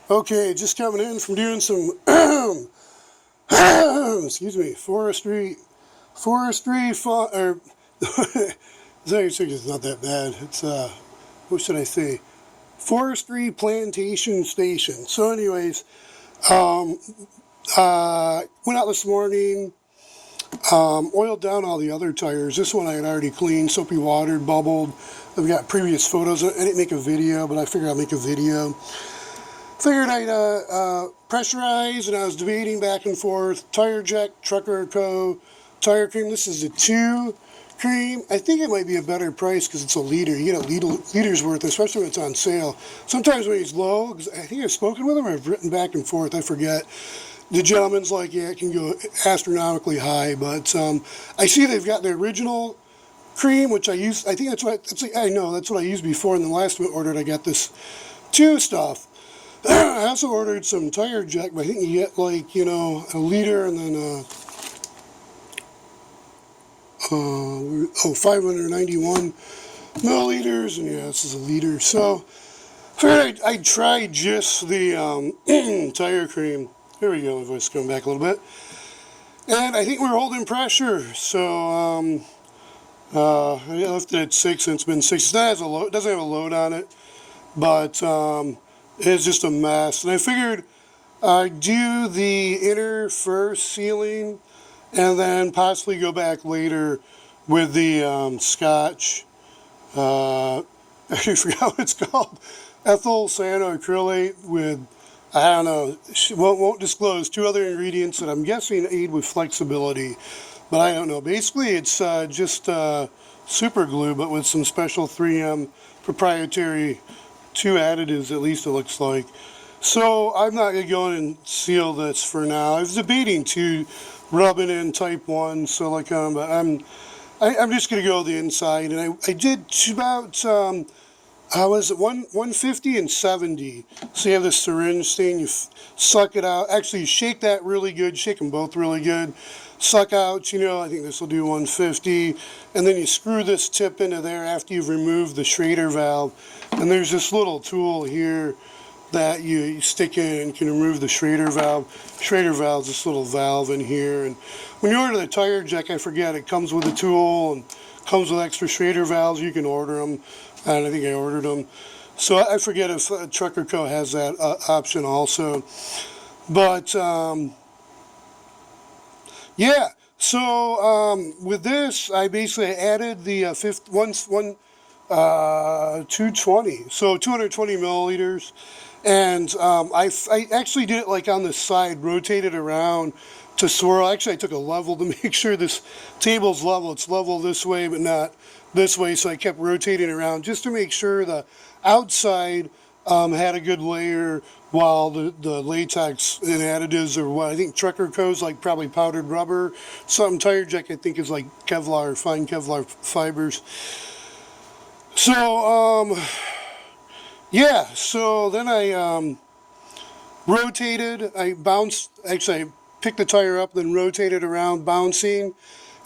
Okay, just coming in from doing some excuse me, forestry or it's not that bad. It's what should I say? Forestry plantation station. So anyways, went out this morning, oiled down all the other tires. This one I had already cleaned, soapy watered, bubbled. I've got previous photos. I didn't make a video, but I figured I'll make a video. Figured I'd pressurize, and I was debating back and forth. Tire Jack, TruckerCo, tire cream. This is a 2 cream. I think it might be a better price because it's a liter. You get a liter's worth, especially when it's on sale. Sometimes when it's low, because I think I've spoken with him or I've written back and forth, I forget. The gentleman's like, yeah, it can go astronomically high, but I see they've got the original cream, which I use. I think that's what I know. That's what I used before. In the last one ordered, I got this 2 stuff. I also ordered some tire jack, but I think you get like, you know, a liter and then 591 milliliters, and yeah, this is a liter. So figured I'd try just the tire cream. Here we go. My voice is coming back a little bit, and I think we're holding pressure. So I left it at 6, and it's been 6. It doesn't have a load on it, but it's just a mess. And I figured I'd do the inner first sealing and then possibly go back later with the Scotch. I actually forgot what it's called. Ethyl cyanoacrylate with, I don't know, won't disclose 2 other ingredients that I'm guessing aid with flexibility. But I don't know. Basically, it's just super glue, but with some special 3M proprietary 2 additives, at least it looks like. So I'm not going to go in and seal this for now. I was debating to rub it in type 1 silicone, but I'm just going to go the inside. And I did about, was it 150 and 70. So you have this syringe thing, you suck it out. Actually, you shake that really good, shake them both really good. Suck out, you know, I think this will do 150. And then you screw this tip into there after you've removed the Schrader valve. And there's this little tool here that you stick in and can remove the Schrader valve. Schrader valve is this little valve in here. And when you order the tire jack, I forget, it comes with a tool and comes with extra Schrader valves. You can order them, and I think I ordered them. So I forget if TruckerCo has that option also. But yeah, so with this, I basically added the 220, so 220 milliliters, and I actually did it like on the side, rotated around to swirl. Actually, I took a level to make sure this table's level. It's level this way, but not this way, so I kept rotating around just to make sure the outside had a good layer, while the latex and additives are what I think TruckerCo's like probably powdered rubber. Something tire jack I think is like Kevlar, fine Kevlar fibers. So yeah, so then I rotated, I bounced, actually I picked the tire up, then rotated around, bouncing,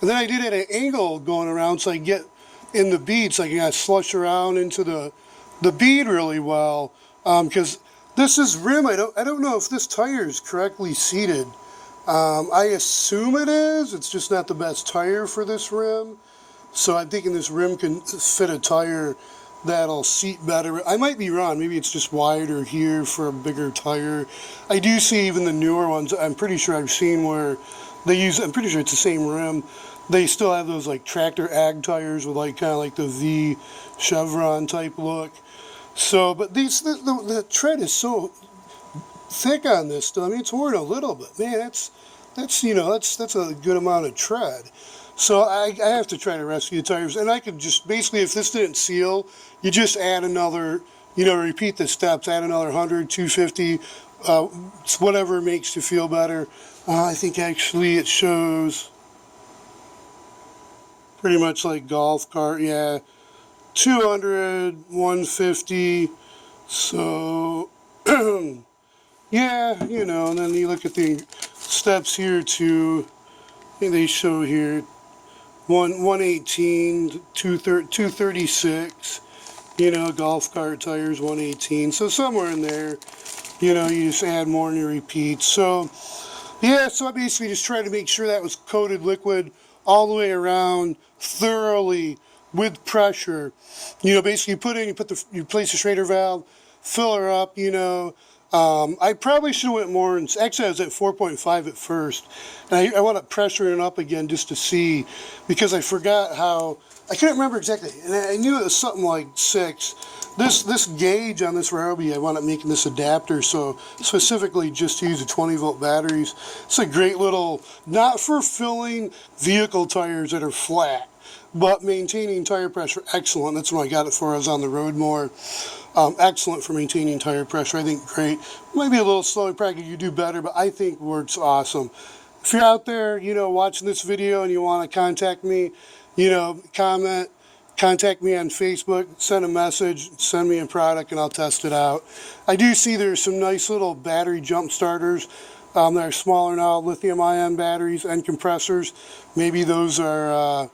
and then I did it at an angle going around so I get in the bead, so I can slush around into the bead really well, because this is rim. I don't know if this tire is correctly seated. I assume it is. It's just not the best tire for this rim. So I'm thinking this rim can fit a tire that'll seat better. I might be wrong. Maybe it's just wider here for a bigger tire. I do see even the newer ones. I'm pretty sure I've seen where they use, I'm pretty sure it's the same rim. They still have those like tractor ag tires with like kind of like the V chevron type look. So, but the tread is so thick on this stuff. I mean, it's worn a little bit. Man, that's you know, that's a good amount of tread. So I have to try to rescue the tires, and I could just basically, if this didn't seal, you just add another, you know, repeat the steps, add another 100, 250, whatever makes you feel better. I think actually it shows pretty much like golf cart, yeah, 200, 150, so yeah, you know, and then you look at the steps here too, I think they show here 118, 236, you know, golf cart tires 118, so somewhere in there. you know, you just add more and you repeat. So yeah, so I basically just tried to make sure that was coated liquid all the way around thoroughly with pressure. You know, basically you place the Schrader valve, fill her up, you know. I probably should have went more, and actually I was at 4.5 at first. And I wound up pressuring it up again just to see, because I forgot how, I couldn't remember exactly, and I knew it was something like 6. This gauge on this Ryobi, I wound up making this adapter, so specifically just to use the 20-volt batteries. It's a great little, not for filling vehicle tires that are flat, but maintaining tire pressure, excellent. That's what I got it for. I was on the road more. Excellent for maintaining tire pressure. I think great. Might be a little slow in practice, you do better, but I think works awesome. If you're out there, you know, watching this video and you want to contact me, you know, contact me on Facebook, send a message, send me a product, and I'll test it out. I do see there's some nice little battery jump starters that are smaller now, lithium-ion batteries and compressors. Maybe those are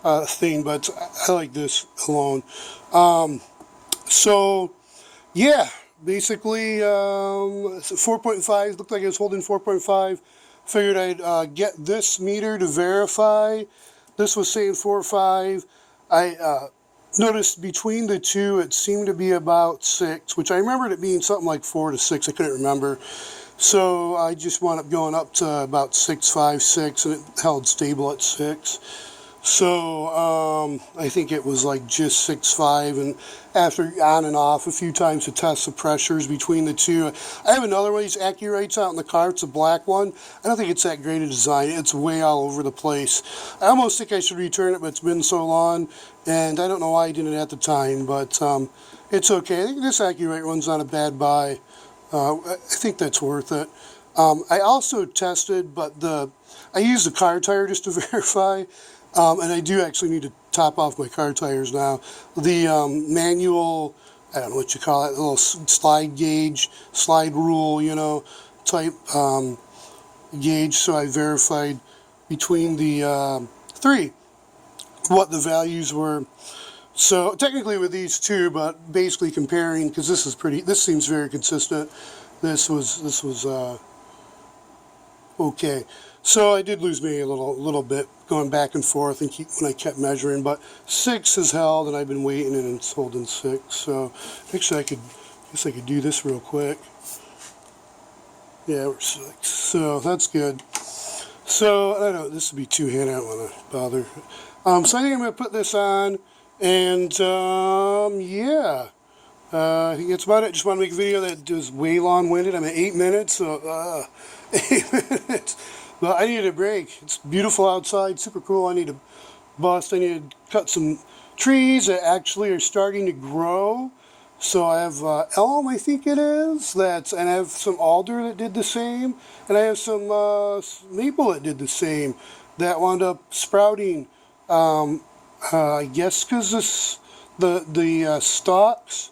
a thing, but I like this alone. So, yeah, basically 4.5, looked like I was holding 4.5. Figured I'd get this meter to verify. This was saying 4.5. I noticed between the two it seemed to be about 6, which I remembered it being something like 4 to 6. I couldn't remember. So I just wound up going up to about 6.5, 6, and it held stable at 6. So I think it was like just 6.5, and after on and off a few times to test the pressures between the two. I have another one of these Accurates out in the car. It's a black one. I don't think it's that great a design. It's way all over the place. I almost think I should return it, but it's been so long, and I don't know why I didn't at the time, but it's okay. I think this Accurate one's not a bad buy. I think that's worth it. I also tested, but I used the car tire just to verify. And I do actually need to top off my car tires now. The manual, I don't know what you call it, little slide gauge, slide rule, you know, type gauge. So I verified between the 3 what the values were. So technically with these two, but basically comparing, because this seems very consistent. This was okay. So I did lose maybe a little bit going back and forth and when I kept measuring, but 6 has held, and I've been waiting, and it's holding 6. So actually, I guess I could do this real quick. Yeah, we're 6. So that's good. So I don't know. This would be two-handed. I don't want to bother. So I think I'm going to put this on, and yeah. I think that's about it. Just want to make a video that was way long-winded. I'm at 8 minutes, so 8 minutes. But I needed a break. It's beautiful outside, super cool. I need to bust. I need to cut some trees that actually are starting to grow. So I have elm, I think it is, and I have some alder that did the same, and I have some maple that did the same that wound up sprouting. I guess because the stalks,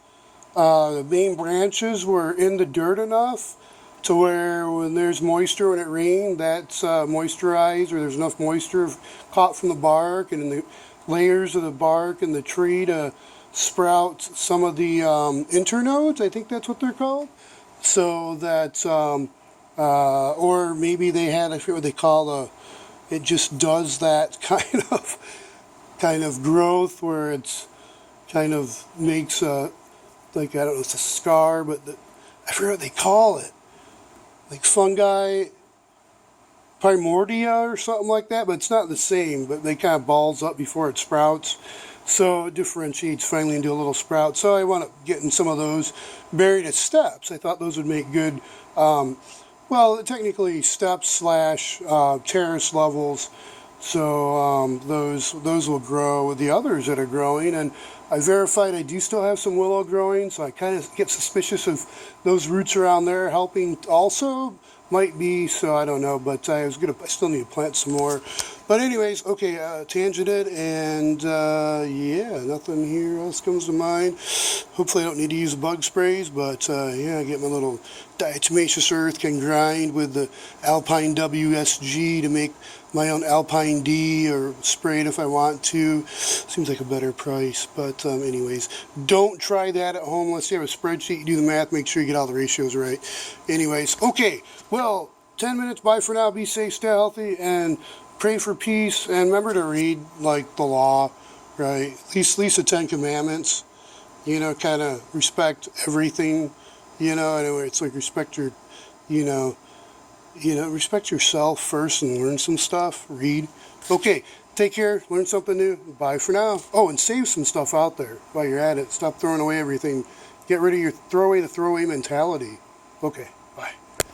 the main branches were in the dirt enough to where when there's moisture, when it rained, that's moisturized, or there's enough moisture caught from the bark and in the layers of the bark and the tree to sprout some of the internodes. I think that's what they're called. So that, or maybe they had, I forget what they call it just does that kind of growth where it's kind of makes like, I don't know, it's a scar, but I forget what they call it. Like fungi, primordia or something like that, but it's not the same, but they kind of balls up before it sprouts. So it differentiates finally into a little sprout. So I wound up getting some of those buried as steps. I thought those would make good, well, technically steps / terrace levels. So those will grow with the others that are growing. And I verified I do still have some willow growing, so I kind of get suspicious of those roots around there helping also. Might be, so I don't know, but I still need to plant some more. But anyways, okay, tangented, and yeah, nothing here else comes to mind. Hopefully I don't need to use bug sprays, but yeah, I get my little diatomaceous earth, can grind with the Alpine WSG to make my own Alpine D, or spray it if I want to. Seems like a better price, but But anyways, don't try that at home unless you have a spreadsheet. You do the math, make sure you get all the ratios right. Anyways, okay, well, 10 minutes, bye for now. Be safe, stay healthy, and pray for peace. And remember to read, like, the law, right? At least the 10 Commandments. You know, kind of respect everything. You know, anyway, it's like respect your, respect yourself first and learn some stuff. Read. Okay, take care. Learn something new. Bye for now. Oh, and save some stuff out there while you're at it. Stop throwing away everything. Get rid of your throw away the throwaway mentality. Okay.